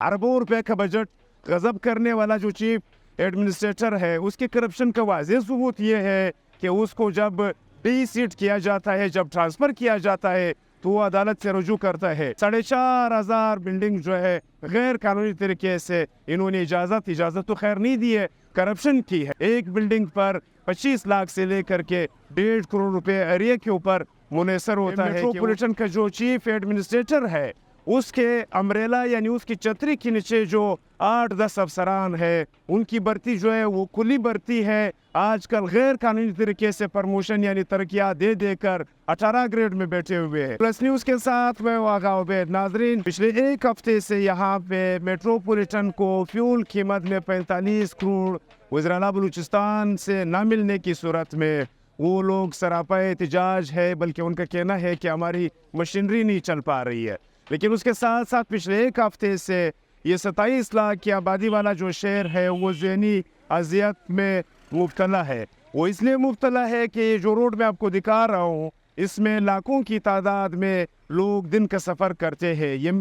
अरबों रुपए का बजट गजब करने वाला जो चीफ एडमिनिस्ट्रेटर है, उसके करप्शन का वाज़ेह सबूत ये है कि उसको जब डीसीट किया जाता है, जब ट्रांसफ़र किया जाता है, तो वो अदालत से रुजू करता है। 4,500 बिल्डिंग जो है गैर कानूनी तरीके से इन्होंने इजाज़त तो खैर नहीं दी है, करप्शन की है। एक बिल्डिंग पर 25 लाख से लेकर के 1.5 करोड़ रुपए एरिया के ऊपर मुनहसर होता है। मेट्रोपॉलिटन का जो चीफ एडमिनिस्ट्रेटर है, उसके अम्ब्रेला यानी उसकी छतरी के नीचे जो 8-10 अफसरान है, उनकी भर्ती जो है वो खुली भर्ती है। आजकल गैर कानूनी तरीके से प्रमोशन यानी तरक्कियां दे देकर 18 ग्रेड में बैठे हुए हैं। प्लस न्यूज़ के साथ मैं वागा उबैद। नाजरीन, पिछले एक हफ्ते से यहाँ पे मेट्रोपॉलिटन को फ्यूल कीमत में 45 करोड़ वज़ीर-ए-आला बलूचिस्तान से न मिलने की सूरत में वो लोग सरापा एहतजाज है, बल्कि उनका कहना है कि हमारी मशीनरी नहीं चल पा रही है। लेकिन उसके साथ साथ पिछले एक हफ्ते से ये 27 लाख की आबादी वाला जो शहर है वो ज़हनी अजियत में मुब्तला है। वो इसलिए मुब्तला है कि ये जो रोड मैं आपको दिखा रहा हूँ, इसमें लाखों की तादाद में लोग दिन का सफ़र करते हैं। ये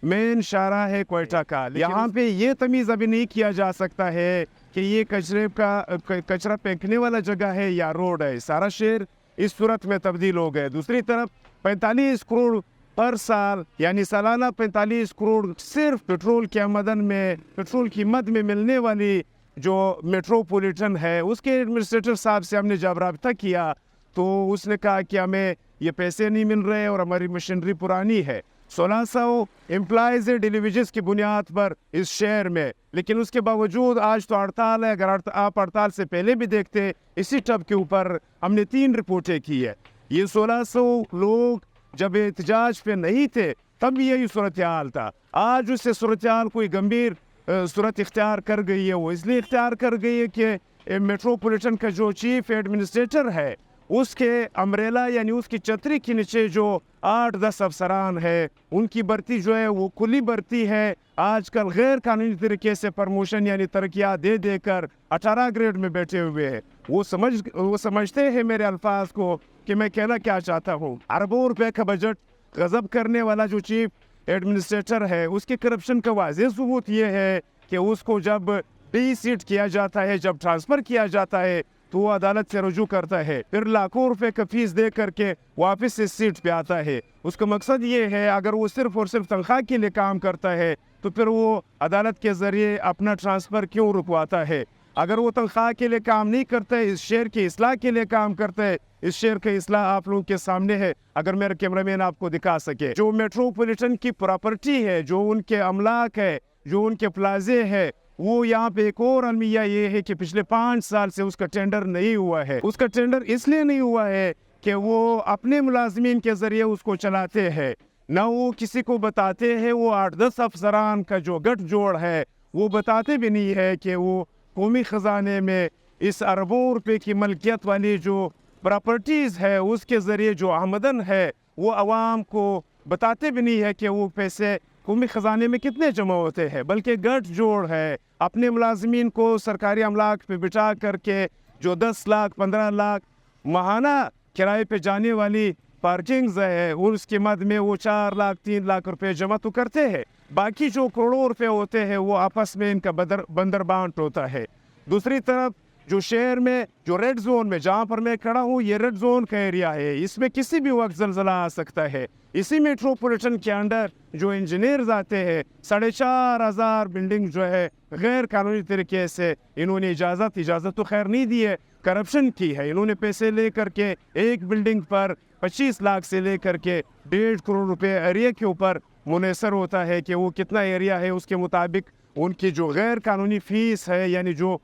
मेन शाहरा है क्वेटा का। यहाँ पे ये तमीज़ अभी नहीं किया जा सकता है कि ये कचरा फेंकने वाला जगह है या रोड है। सारा शहर इस सूरत में तब्दील हो गया। दूसरी तरफ 45 करोड़ पर साल यानी सालाना 45 करोड़ सिर्फ पेट्रोल की आमदन में, पेट्रोल की मद में मिलने वाली जो मेट्रोपॉलिटन है, उसके एडमिनिस्ट्रेटर साहब से हमने जब रब्ता किया तो उसने कहा कि हमें ये पैसे नहीं मिल रहे और हमारी मशीनरी पुरानी है। 1600 एम्प्लॉयज़ डिलीवरीज की बुनियाद पर इस शहर में, लेकिन उसके बावजूद आज तो हड़ताल है। अगर आप हड़ताल से पहले भी देखते, इसी टब के ऊपर हमने 3 रिपोर्टें की है। ये 1600 लोग जब एहतजाज पे नहीं थे तब यही सूरत हाल था। आज उससे सूरत हाल कोई गंभीर सूरत इख्तियार कर गई है। वो इसलिए इख्तियार कर गई है कि मेट्रोपॉलिटन का जो चीफ एडमिनिस्ट्रेटर है, उसके अम्ब्रेला यानी उसकी छतरी के नीचे जो 8-10 अफसरान है, उनकी भर्ती जो है वो खुली भर्ती है। आजकल गैर कानूनी तरीके से प्रमोशन यानी तरक्कियां दे देकर 18 ग्रेड में बैठे हुए हैं। वो समझते हैं मेरे अल्फाज को कि मैं कहना क्या चाहता हूँ। अरबों रुपए का बजट गजब करने वाला जो चीफ एडमिनिस्ट्रेटर है, उसके करप्शन का वाज़ेह सबूत ये है कि उसको जब डीसीट किया जाता है, जब ट्रांसफ़र किया जाता है, तो वो अदालत से रुजू करता है, फिर लाखों रुपए का फीस दे करके वापस इस सीट पे आता है। उसका मकसद ये है, अगर वो सिर्फ और सिर्फ तनख्वाह के लिए काम करता है तो फिर वो अदालत के ज़रिए अपना ट्रांसफ़र क्यों रुकवाता है? अगर वो तनख्वाह के लिए काम नहीं करता है, इस शहर की इस्लाह के लिए काम करता है, इस शहर का इस्लाह आप लोगों के सामने है। अगर मेरा कैमरामैन आपको दिखा सके, जो मेट्रोपॉलिटन की प्रॉपर्टी है, जो उनके अमलाक है, जो उनके प्लाजे है, वो यहाँ पे एक और अलमिया ये है कि पिछले 5 साल से उसका टेंडर नहीं हुआ है। उसका टेंडर इसलिए नहीं हुआ है कि वो अपने मुलाजमीन के जरिए उसको चलाते हैं, ना वो किसी को बताते हैं। वो 8-10 अफसरान का जो गठजोड़ है, वो बताते भी नहीं है कि वो कौमी ख़जाने में इस अरबों रुपए की मलकियत वाली जो प्रॉपर्टीज़ है, उसके ज़रिए जो आमदन है, वो आवाम को बताते भी नहीं है कि वो पैसे कौमी ख़जाने में कितने जमा होते हैं। बल्कि गठजोड़ है, अपने मुलाजमीन को सरकारी अमलाक पे बिठा करके जो 10 लाख 15 लाख माहाना किराए पे जाने वाली पार्किंग्स है, उसके मद में वो 4 लाख 3 लाख रुपए जमा तो करते हैं। बाकी जो करोड़ों रुपए होते हैं वो आपस में इनका बंदर बांट होता है। दूसरी तरफ जो शहर में जो रेड जोन में जहाँ पर मैं खड़ा हूँ, ये रेड जोन का एरिया है, इसमें किसी भी वक्त ज़लज़ला आ सकता है। इसी मेट्रोपॉलिटन के अंडर जो इंजीनियर्स आते हैं, 4,500 बिल्डिंग जो है गैर कानूनी तरीके से इन्होंने इजाज़त तो खैर नहीं दी है, करप्शन की है। इन्होंने पैसे ले करके एक बिल्डिंग पर 25 लाख से लेकर के 1.5 करोड़ रुपए एरिया के ऊपर मुनहसर होता है कि वो कितना एरिया है, उसके मुताबिक उनकी जो गैर कानूनी फ़ीस है, यानी जो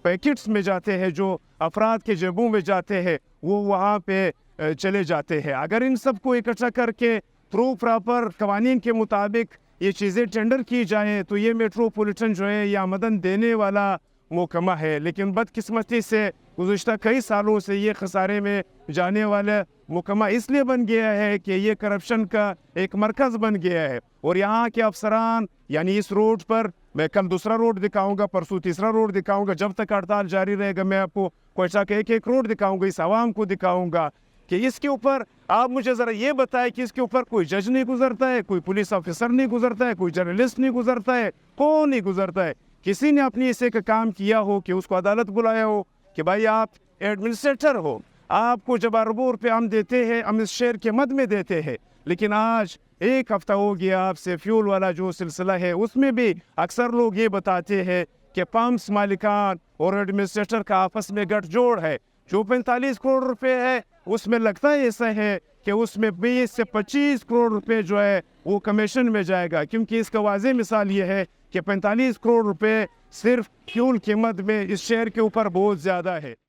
पैकेट्स में जाते हैं, जो अफराद के जेबों में जाते हैं, वो वहाँ पे चले जाते हैं। अगर इन सब को इकट्ठा करके थ्रू प्रॉपर कवानीन के मुताबिक ये चीज़ें टेंडर की जाएँ तो ये मेट्रोपॉलिटन जो है ये आमदन देने वाला महकमा है। लेकिन बदकिस्मती से गुज़िश्ता कई सालों से ये खसारे में जाने वाला महकमा इसलिए बन गया है कि ये करप्शन का एक मरकज़ बन गया है। और यहाँ के अफसरान, यानी इस रोड पर मैं कल दूसरा रोड दिखाऊंगा, परसों तीसरा रोड दिखाऊंगा, जब तक हड़ताल जारी रहेगा मैं आपको क्वेटा का एक रोड दिखाऊंगा, इस आवाम को दिखाऊंगा कि इसके ऊपर آپ مجھے ذرا یہ بتائیں کہ اس کے اوپر کوئی جج نہیں گزرتا ہے, کوئی پولیس آفیسر نہیں گزرتا ہے, کوئی جرنلسٹ نہیں گزرتا ہے, کون نہیں گزرتا ہے؟ کسی نے اپنی ایسے کا کام کیا ہو کہ اس کو عدالت بلایا ہو کہ بھائی آپ ایڈمنسٹریٹر ہو, آپ کو جب اربوں روپے ہم دیتے ہیں, ہم اس شہر کے مد میں دیتے ہیں, لیکن آج 1 ہفتہ ہو گیا آپ سے فیول والا جو سلسلہ ہے اس میں بھی اکثر لوگ یہ بتاتے ہیں کہ پمپس مالکان اور ایڈمنسٹریٹر کا آپس میں گٹھ جوڑ ہے. جو 45 کروڑ روپے ہے اس میں لگتا ہے ایسا ہے کہ اس میں 20 سے 25 کروڑ روپے جو ہے وہ کمیشن میں جائے گا, کیونکہ اس کا واضح مثال یہ ہے کہ 45 کروڑ روپے صرف فیول قیمت میں اس شہر کے اوپر بہت زیادہ ہے.